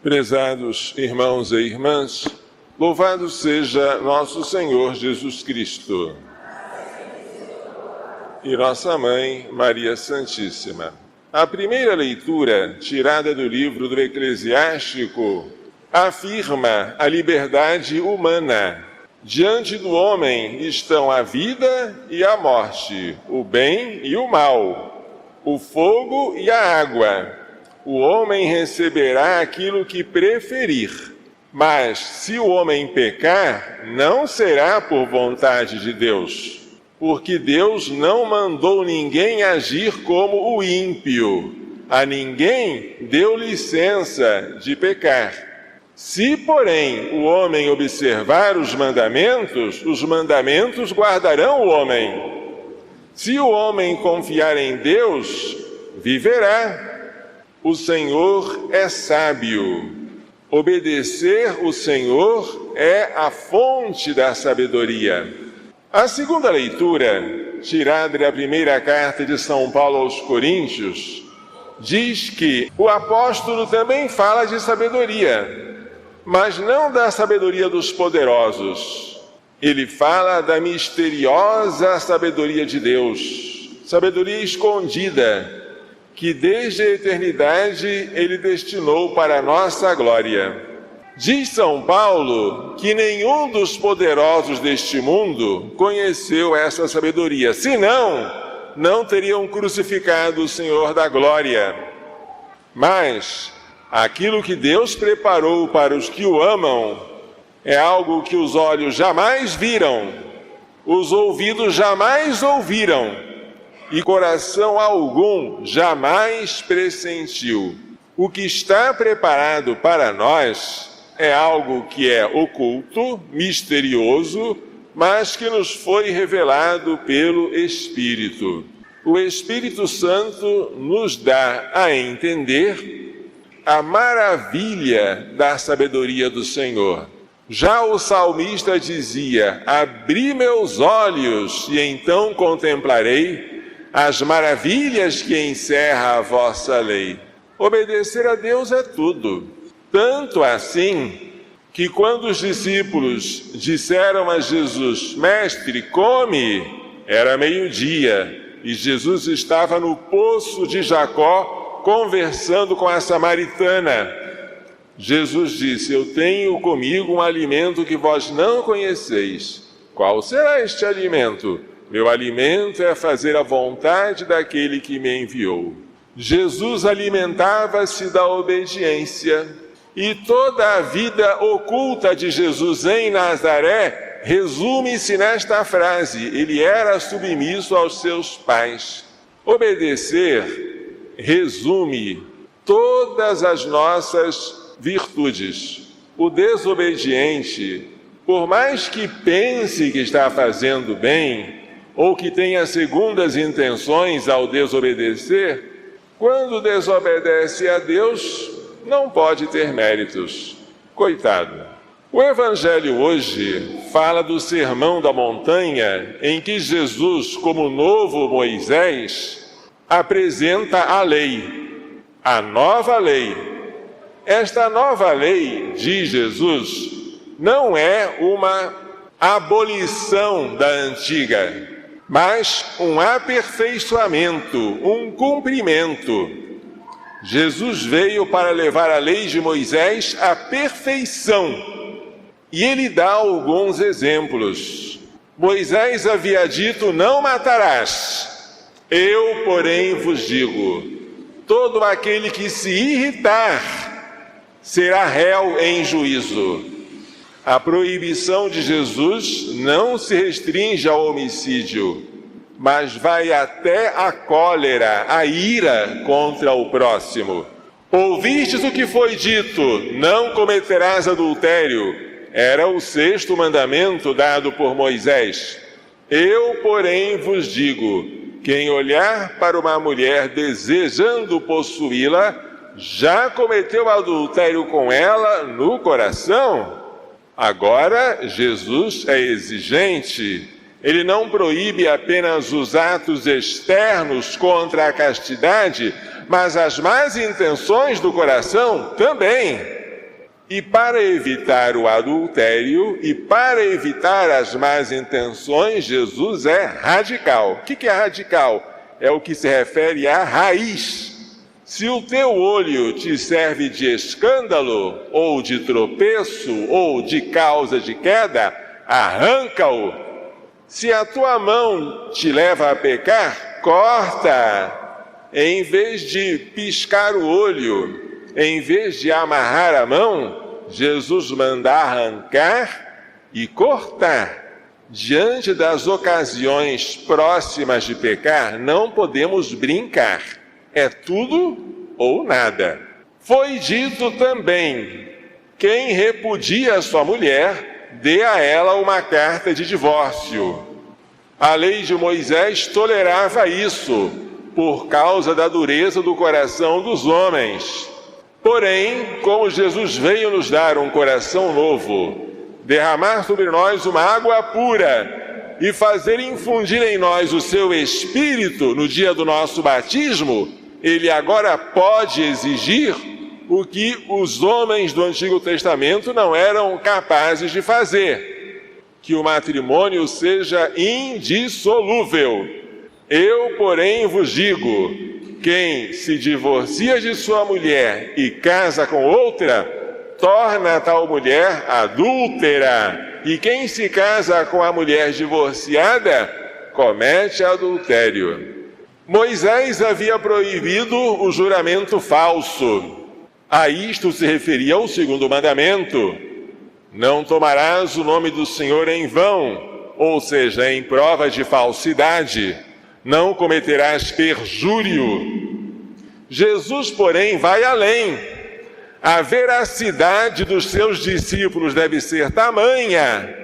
Prezados irmãos e irmãs, louvado seja nosso Senhor Jesus Cristo e nossa Mãe, Maria Santíssima. A primeira leitura, tirada do livro do Eclesiástico, afirma a liberdade humana. Diante do homem estão a vida e a morte, o bem e o mal, o fogo e a água. O homem receberá aquilo que preferir, mas se o homem pecar, não será por vontade de Deus, porque Deus não mandou ninguém agir como o ímpio, a ninguém deu licença de pecar. Se, porém, o homem observar os mandamentos guardarão o homem. Se o homem confiar em Deus, viverá. O Senhor é sábio. Obedecer o Senhor é a fonte da sabedoria. A segunda leitura, tirada da primeira carta de São Paulo aos Coríntios, diz que o apóstolo também fala de sabedoria, mas não da sabedoria dos poderosos. Ele fala da misteriosa sabedoria de Deus, sabedoria escondida, que desde a eternidade Ele destinou para a nossa glória. Diz São Paulo que nenhum dos poderosos deste mundo conheceu essa sabedoria, senão não teriam crucificado o Senhor da glória. Mas aquilo que Deus preparou para os que o amam é algo que os olhos jamais viram, os ouvidos jamais ouviram, e coração algum jamais pressentiu. O que está preparado para nós é algo que é oculto, misterioso, mas que nos foi revelado pelo Espírito. O Espírito Santo nos dá a entender a maravilha da sabedoria do Senhor. Já o salmista dizia: abri meus olhos e então contemplarei as maravilhas que encerra a vossa lei. Obedecer a Deus é tudo. Tanto assim que quando os discípulos disseram a Jesus: Mestre, come, era meio-dia e Jesus estava no poço de Jacó conversando com a samaritana. Jesus disse: eu tenho comigo um alimento que vós não conheceis. Qual será este alimento? Meu alimento é fazer a vontade daquele que me enviou. Jesus alimentava-se da obediência, e toda a vida oculta de Jesus em Nazaré resume-se nesta frase: ele era submisso aos seus pais. Obedecer resume todas as nossas virtudes. O desobediente, por mais que pense que está fazendo bem, ou que tenha segundas intenções ao desobedecer, quando desobedece a Deus, não pode ter méritos. Coitado. O Evangelho hoje fala do Sermão da Montanha, em que Jesus, como novo Moisés, apresenta a lei, a nova lei. Esta nova lei, diz Jesus, não é uma abolição da antiga, mas um aperfeiçoamento, um cumprimento. Jesus veio para levar a lei de Moisés à perfeição. E ele dá alguns exemplos. Moisés havia dito: não matarás. Eu, porém, vos digo: todo aquele que se irritar será réu em juízo. A proibição de Jesus não se restringe ao homicídio, mas vai até a cólera, a ira contra o próximo. Ouvistes o que foi dito: não cometerás adultério. Era o 6º mandamento dado por Moisés. Eu, porém, vos digo: quem olhar para uma mulher desejando possuí-la, já cometeu adultério com ela no coração. Agora, Jesus é exigente. Ele não proíbe apenas os atos externos contra a castidade, mas as más intenções do coração também. E para evitar o adultério e para evitar as más intenções, Jesus é radical. O que é radical? É o que se refere à raiz. Se o teu olho te serve de escândalo, ou de tropeço, ou de causa de queda, arranca-o. Se a tua mão te leva a pecar, corta. Em vez de piscar o olho, em vez de amarrar a mão, Jesus manda arrancar e cortar. Diante das ocasiões próximas de pecar, não podemos brincar. É tudo ou nada. Foi dito também: quem repudia sua mulher, dê a ela uma carta de divórcio. A lei de Moisés tolerava isso, por causa da dureza do coração dos homens. Porém, como Jesus veio nos dar um coração novo, derramar sobre nós uma água pura e fazer infundir em nós o seu Espírito no dia do nosso batismo, Ele agora pode exigir o que os homens do Antigo Testamento não eram capazes de fazer: que o matrimônio seja indissolúvel. Eu, porém, vos digo: quem se divorcia de sua mulher e casa com outra, torna a tal mulher adúltera. E quem se casa com a mulher divorciada, comete adultério. Moisés havia proibido o juramento falso. A isto se referia ao segundo mandamento: não tomarás o nome do Senhor em vão, ou seja, em prova de falsidade. Não cometerás perjúrio. Jesus, porém, vai além. A veracidade dos seus discípulos deve ser tamanha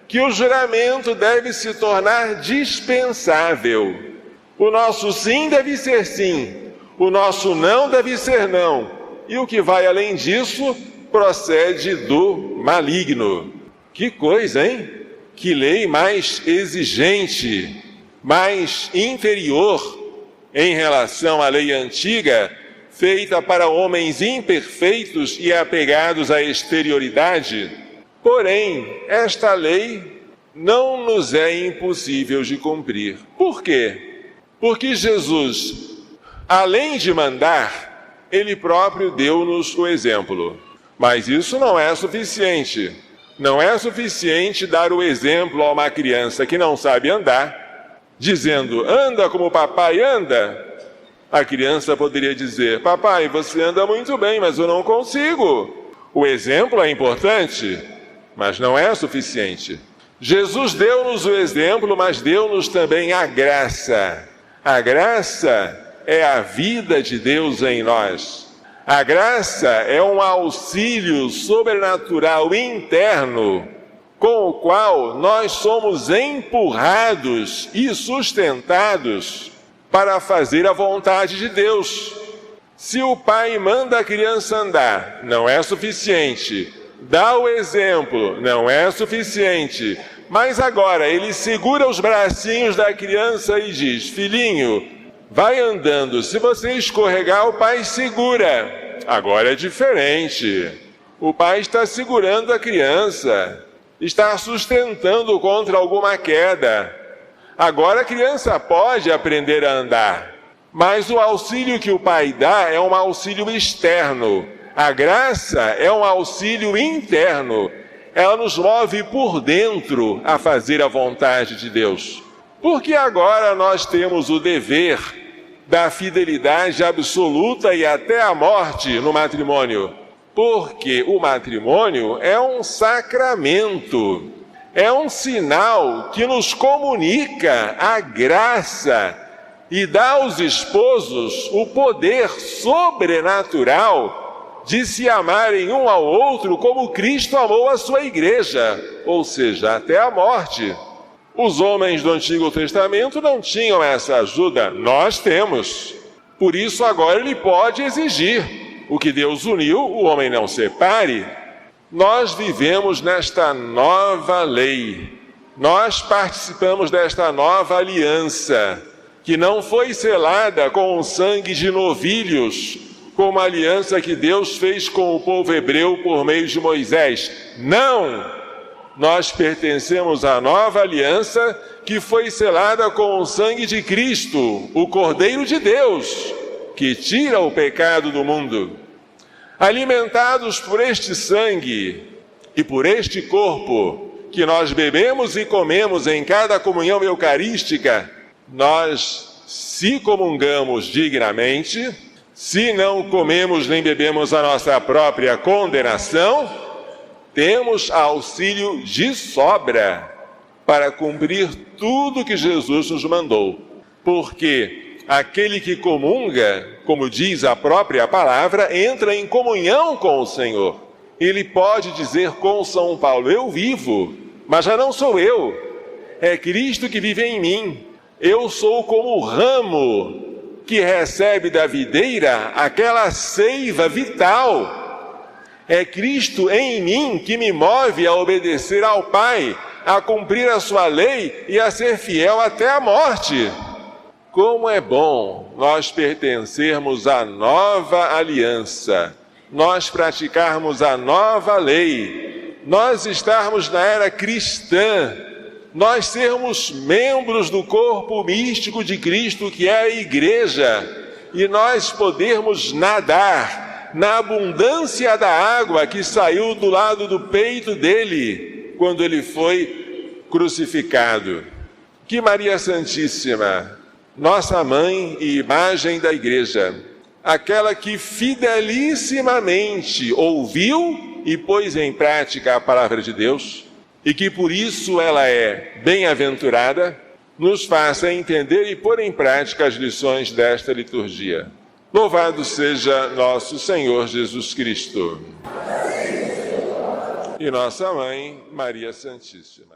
que o juramento deve se tornar dispensável. O nosso sim deve ser sim, o nosso não deve ser não. E o que vai além disso procede do maligno. Que coisa, hein? Que lei mais exigente, mais inferior em relação à lei antiga, feita para homens imperfeitos e apegados à exterioridade. Porém, esta lei não nos é impossível de cumprir. Por quê? Porque Jesus, além de mandar, Ele próprio deu-nos o exemplo. Mas isso não é suficiente. Não é suficiente dar o exemplo a uma criança que não sabe andar, dizendo: anda como o papai anda. A criança poderia dizer: papai, você anda muito bem, mas eu não consigo. O exemplo é importante, mas não é suficiente. Jesus deu-nos o exemplo, mas deu-nos também a graça. A graça é a vida de Deus em nós. A graça é um auxílio sobrenatural interno, com o qual nós somos empurrados e sustentados para fazer a vontade de Deus. Se o pai manda a criança andar, não é suficiente. Dá o exemplo, não é suficiente. Mas agora ele segura os bracinhos da criança e diz: filhinho, vai andando. Se você escorregar, o pai segura. Agora é diferente. O pai está segurando a criança, está sustentando contra alguma queda. Agora a criança pode aprender a andar, mas o auxílio que o pai dá é um auxílio externo. A graça é um auxílio interno. Ela nos move por dentro a fazer a vontade de Deus. Porque agora nós temos o dever da fidelidade absoluta e até a morte no matrimônio. Porque o matrimônio é um sacramento, é um sinal que nos comunica a graça e dá aos esposos o poder sobrenatural de se amarem um ao outro como Cristo amou a sua igreja, ou seja, até a morte. Os homens do Antigo Testamento não tinham essa ajuda, nós temos. Por isso agora ele pode exigir: o que Deus uniu, o homem não separe. Nós vivemos nesta nova lei, nós participamos desta nova aliança, que não foi selada com o sangue de novilhos como a aliança que Deus fez com o povo hebreu por meio de Moisés. Não! Nós pertencemos à nova aliança que foi selada com o sangue de Cristo, o Cordeiro de Deus, que tira o pecado do mundo. Alimentados por este sangue e por este corpo que nós bebemos e comemos em cada comunhão eucarística, nós, se comungamos dignamente, se não comemos nem bebemos a nossa própria condenação, temos auxílio de sobra para cumprir tudo que Jesus nos mandou. Porque aquele que comunga, como diz a própria palavra, entra em comunhão com o Senhor. Ele pode dizer com São Paulo: eu vivo, mas já não sou eu, é Cristo que vive em mim. Eu sou como o ramo que recebe da videira aquela seiva vital. É Cristo em mim que me move a obedecer ao Pai, a cumprir a sua lei e a ser fiel até a morte. Como é bom nós pertencermos à nova aliança, nós praticarmos a nova lei, nós estarmos na era cristã, nós sermos membros do corpo místico de Cristo, que é a Igreja, e nós podermos nadar na abundância da água que saiu do lado do peito dele, quando ele foi crucificado. Que Maria Santíssima, nossa mãe e imagem da Igreja, aquela que fidelissimamente ouviu e pôs em prática a palavra de Deus, e que por isso ela é bem-aventurada, nos faça entender e pôr em prática as lições desta liturgia. Louvado seja nosso Senhor Jesus Cristo. E nossa Mãe, Maria Santíssima.